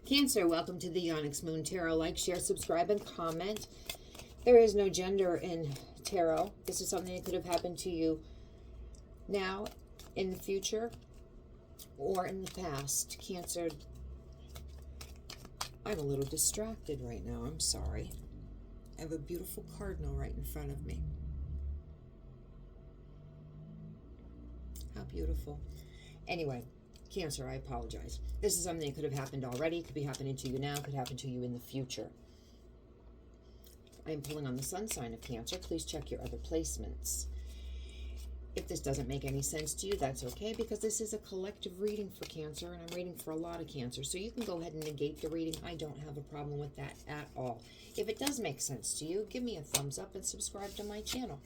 Cancer, welcome to the Onyx Moon Tarot. Like, share, subscribe, and comment. There is no gender in tarot. This is something that could have happened to you now, in the future, or in the past. Cancer, I'm a little distracted right now. I'm sorry. I have a beautiful cardinal right in front of me. How beautiful. Anyway, Cancer, I apologize. This is something that could have happened already, could be happening to you now, could happen to you in the future. I am pulling on the sun sign of Cancer. Please check your other placements. If this doesn't make any sense to you, that's okay, because this is a collective reading for Cancer, and I'm reading for a lot of Cancer. So you can go ahead and negate the reading. I don't have a problem with that at all. If it does make sense to you, give me a thumbs up and subscribe to my channel.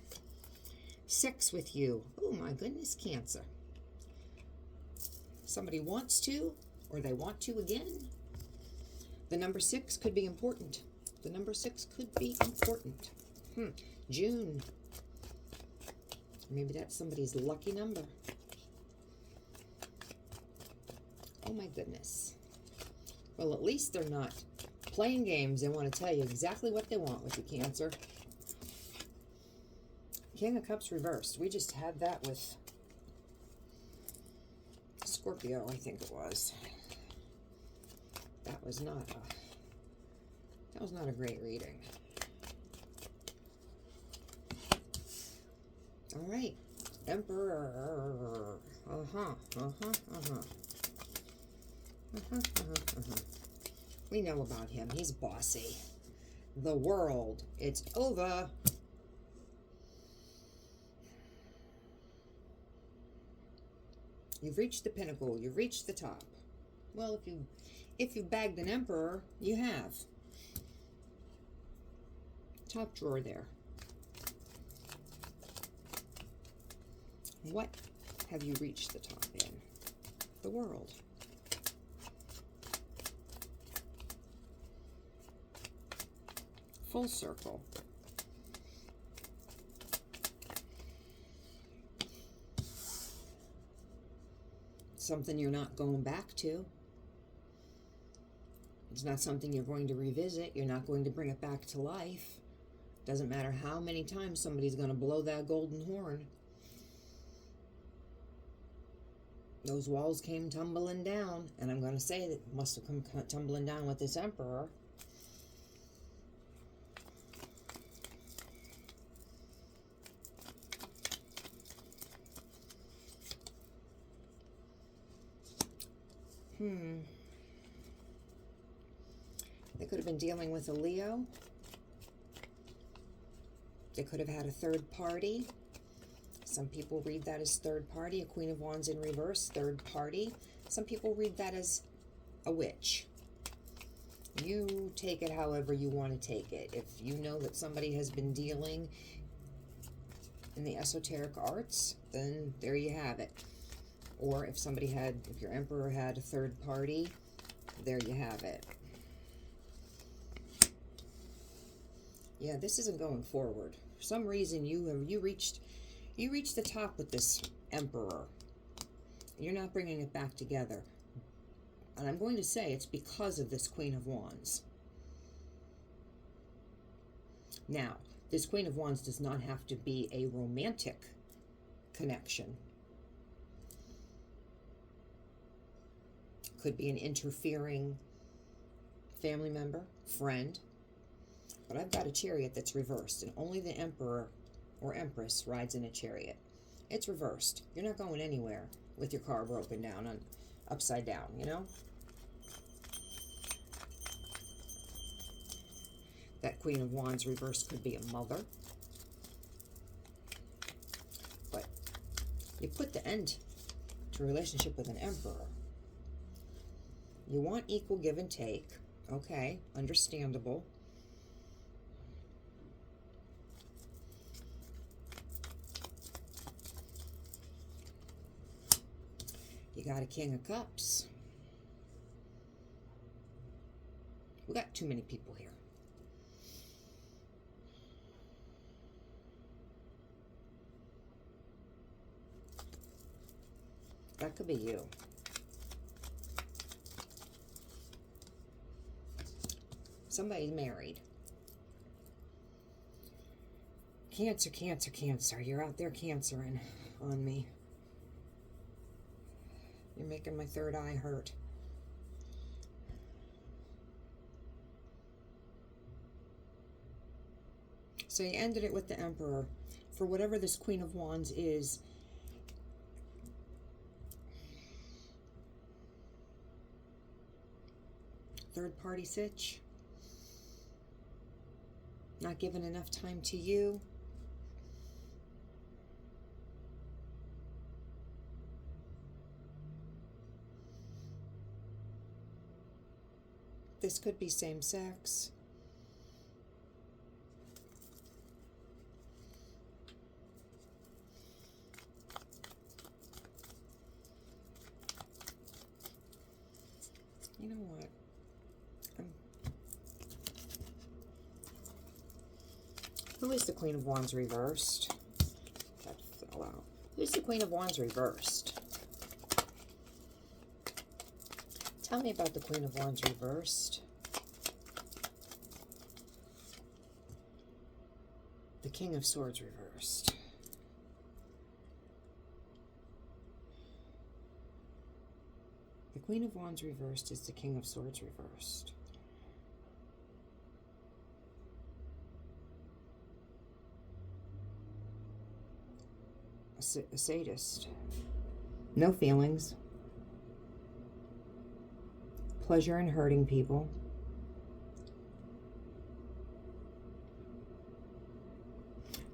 Sex with you. Oh my goodness, Cancer. Somebody wants to, or they want to again. The number 6 could be important. The number 6 could be important. June. Maybe that's somebody's lucky number. Oh my goodness. Well, at least they're not playing games. They want to tell you exactly what they want with you, Cancer. King of Cups reversed. We just had that with Scorpio, I think it was. That was not a great reading. All right, Emperor. We know about him. He's bossy. The world. It's over. You've reached the pinnacle. You've reached the top. Well, if you bagged an emperor, you have. Top drawer there. What have you reached the top in? The world. Full circle. Something you're not going back to. It's not something you're going to revisit. You're not going to bring it back to life. Doesn't matter how many times somebody's going to blow that golden horn. Those walls came tumbling down, and I'm going to say that it must have come tumbling down with this Emperor. They could have been dealing with a Leo. They could have had a third party. Some people read that as third party. A Queen of Wands in reverse, third party. Some people read that as a witch. You take it however you want to take it. If you know that somebody has been dealing in the esoteric arts, then there you have it. Or if if your Emperor had a third party, there you have it. Yeah, this isn't going forward. For some reason, you reached the top with this Emperor. You're not bringing it back together. And I'm going to say it's because of this Queen of Wands. Now, this Queen of Wands does not have to be a romantic connection. Could be an interfering family member, friend. But I've got a chariot that's reversed, and only the Emperor or Empress rides in a chariot. It's reversed. You're not going anywhere with your car broken down and upside down, you know? That Queen of Wands reversed could be a mother. But you put the end to a relationship with an Emperor. You want equal give and take. Okay, understandable. You got a King of Cups. We got too many people here. That could be you. Somebody's married. Cancer, Cancer, Cancer. You're out there cancering on me. You're making my third eye hurt. So you ended it with the Emperor. For whatever this Queen of Wands is, third party sitch. Not giving enough time to you. This could be same sex. You know what? Who is the Queen of Wands reversed? That fell out. Who's the Queen of Wands reversed? Tell me about the Queen of Wands reversed. The King of Swords reversed. The Queen of Wands reversed is the King of Swords reversed. A sadist. No feelings. Pleasure in hurting people.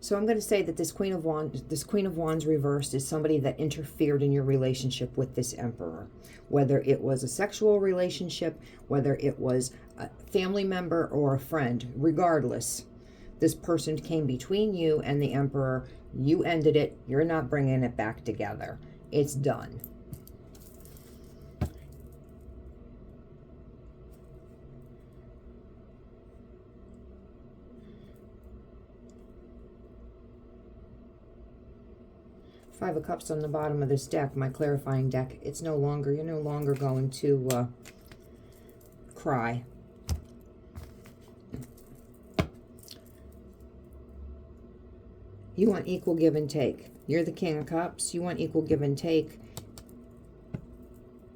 So I'm going to say that this Queen of Wands reversed is somebody that interfered in your relationship with this Emperor. Whether it was a sexual relationship, whether it was a family member or a friend, regardless, this person came between you and the Emperor. You ended it. You're not bringing it back together. It's done. Five of Cups on the bottom of this deck, my clarifying deck. It's no longer, you're no longer going to cry. You want equal give and take. You're the King of Cups. You want equal give and take.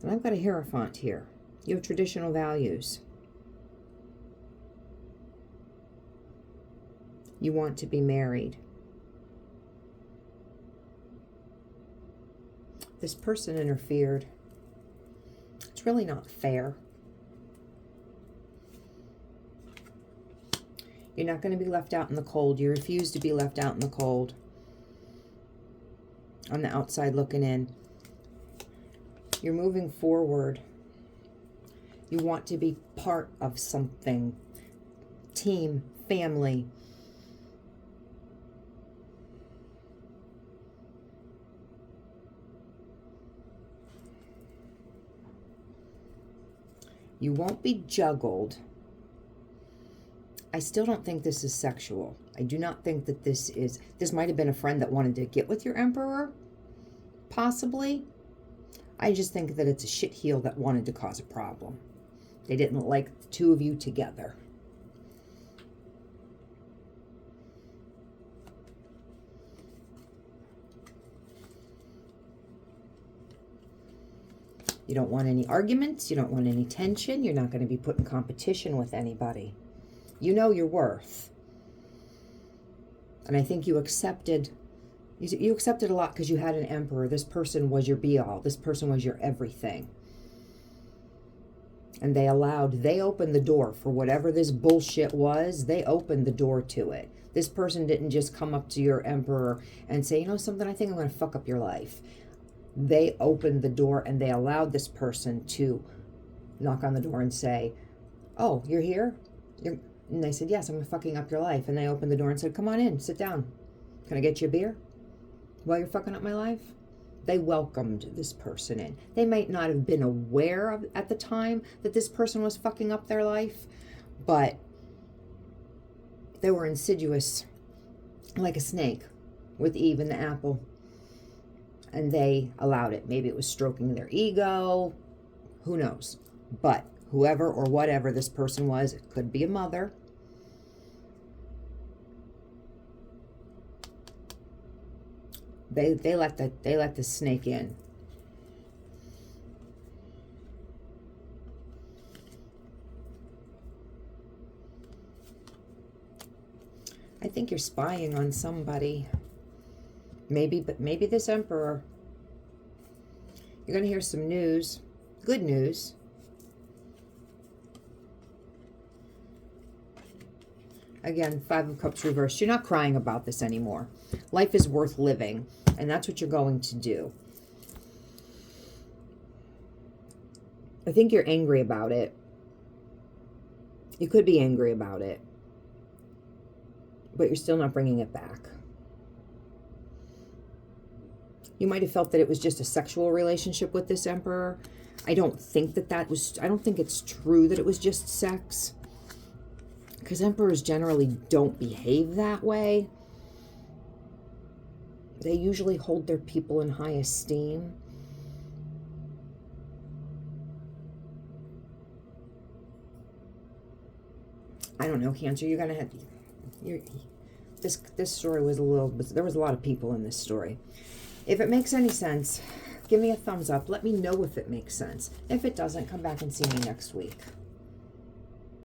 And I've got a Hierophant here. You have traditional values. You want to be married. This person interfered. It's really not fair. You're not going to be left out in the cold. You refuse to be left out in the cold. On the outside looking in. You're moving forward. You want to be part of something. Team, family. You won't be juggled. I still don't think this is sexual. I do not think that this might have been a friend that wanted to get with your Emperor. Possibly. I just think that it's a shitheel that wanted to cause a problem. They didn't like the two of you together. You don't want any arguments. You don't want any tension. You're not going to be put in competition with anybody. You know your worth. And I think you accepted a lot because you had an Emperor. This person was your be-all. This person was your everything. And they opened the door for whatever this bullshit was. They opened the door to it. This person didn't just come up to your Emperor and say, you know something, I think I'm going to fuck up your life. They opened the door and they allowed this person to knock on the door and say, oh, you're here? And they said, yes, I'm fucking up your life. And they opened the door and said, come on in, sit down. Can I get you a beer while you're fucking up my life? They welcomed this person in. They might not have been aware of at the time that this person was fucking up their life, but they were insidious like a snake with Eve and the apple. And they allowed it. Maybe it was stroking their ego. Who knows? But whoever or whatever this person was. It could be a mother. They let the snake in. I think you're spying on somebody. Maybe this Emperor. You're going to hear some news. Good news. Again, Five of Cups reversed. You're not crying about this anymore. Life is worth living, and that's what you're going to do. I think you're angry about it. You could be angry about it, but you're still not bringing it back. You might have felt that it was just a sexual relationship with this Emperor. I don't think I don't think it's true that it was just sex. Because Emperors generally don't behave that way. They usually hold their people in high esteem. I don't know, Cancer. You're gonna have this story was there was a lot of people in this story. If it makes any sense, give me a thumbs up. Let me know if it makes sense. If it doesn't, come back and see me next week.